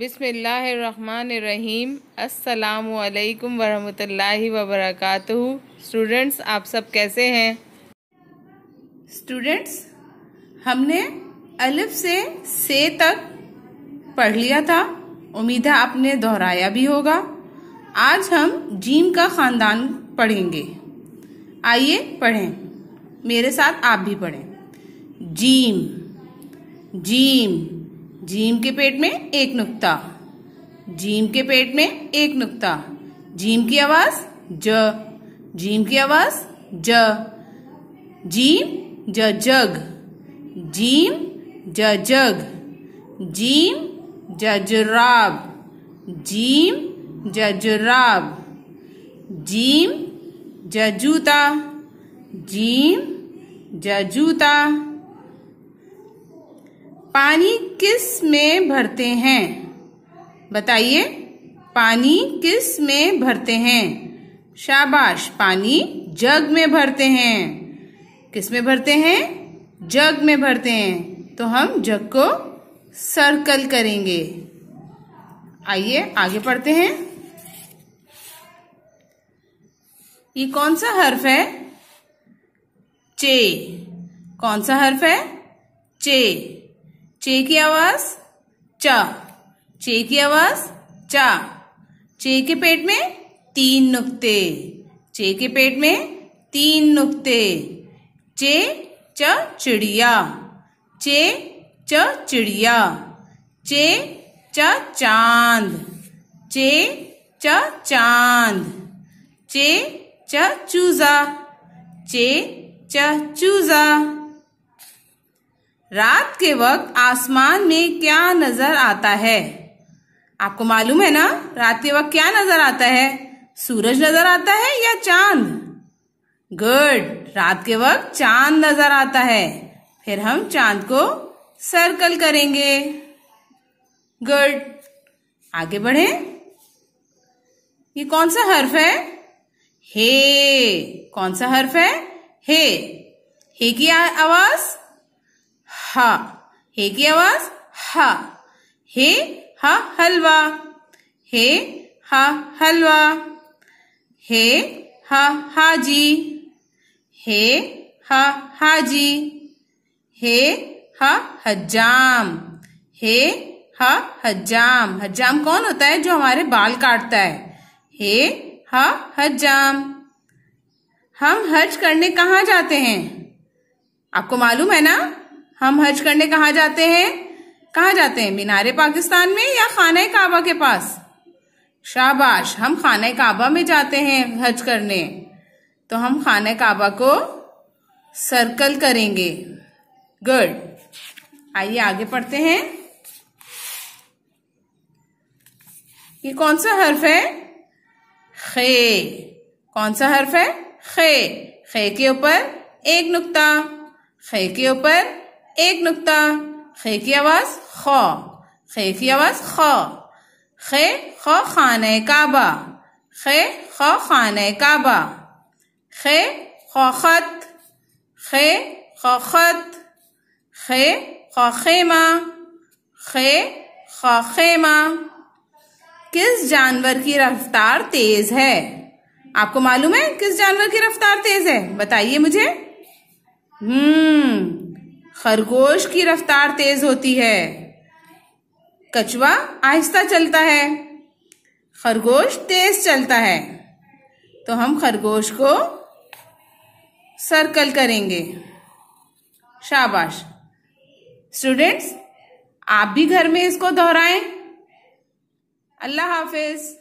बिस्मिल्लाहिर्रहमानिर्रहीम। अस्सलामु अलैकुम वरहमतुल्लाहि वबरकातुहू। स्टूडेंट्स, आप सब कैसे हैं? स्टूडेंट्स, हमने अलिफ से तक पढ़ लिया था। उम्मीद है आपने दोहराया भी होगा। आज हम जीम का खानदान पढ़ेंगे। आइए पढ़ें, मेरे साथ आप भी पढ़ें। जीम जीम जीम के पेट में एक नुक्ता, जीम के पेट में एक नुक्ता। जीम की आवाज ज, जीम की आवाज ज। जीम ज जग, जीम ज जग। जीम ज जुराब, जीम ज जुराब। जीम ज जूता, जीम ज जूता। पानी किस में भरते हैं? बताइए, पानी किस में भरते हैं? शाबाश, पानी जग में भरते हैं। किस में भरते हैं? जग में भरते हैं। तो हम जग को सर्कल करेंगे। आइए आगे पढ़ते हैं। ये कौन सा हर्फ है? चे। कौन सा हर्फ है? चे। चे की आवाज चा, चे की आवाज चा। चे के पेट में तीन नुक्ते, चे के पेट में तीन नुक्ते। चे च चिड़िया, चे च चिड़िया। चे च चांद, चे च चांद। चे च चूजा, चे च चूजा। रात के वक्त आसमान में क्या नजर आता है? आपको मालूम है ना, रात के वक्त क्या नजर आता है? सूरज नजर आता है या चांद? गुड, रात के वक्त चांद नजर आता है। फिर हम चांद को सर्कल करेंगे। गुड, आगे बढ़े। ये कौन सा हर्फ है? हे। कौन सा हर्फ है? हे। हे की आवाज हा, हे की आवाज हा। हे हा हलवा, हे हा हलवा। हे हा हाजी, हे हा हाजी। हे हा हज्जाम, हे हा हज्जाम। हज्जाम कौन होता है? जो हमारे बाल काटता है। हे हा हज्जाम। हम हज करने कहाँ जाते हैं? आपको मालूम है ना, हम हज करने कहाँ जाते हैं? कहाँ जाते हैं? मीनारे पाकिस्तान में या खाने काबा के पास? शाबाश, हम खाने काबा में जाते हैं हज करने। तो हम खाने काबा को सर्कल करेंगे। गुड, आइए आगे पढ़ते हैं। ये कौन सा हर्फ है? खे। कौन सा हर्फ है? खे। खे के ऊपर एक नुक्ता, खे के ऊपर एक नुक्ता। खे की आवाज ख, खे की आवाज ख। खे ख खाने काबा, खे ख खाने काबा। खे ख खत, खे ख खत। खे ख खेमा, खे ख खेमा। किस जानवर की रफ्तार तेज है? आपको मालूम है किस जानवर की रफ्तार तेज है? बताइए मुझे। खरगोश की रफ्तार तेज होती है। कछुआ आहिस्ता चलता है, खरगोश तेज चलता है। तो हम खरगोश को सर्कल करेंगे। शाबाश। स्टूडेंट्स, आप भी घर में इसको दोहराएं। अल्लाह हाफिज।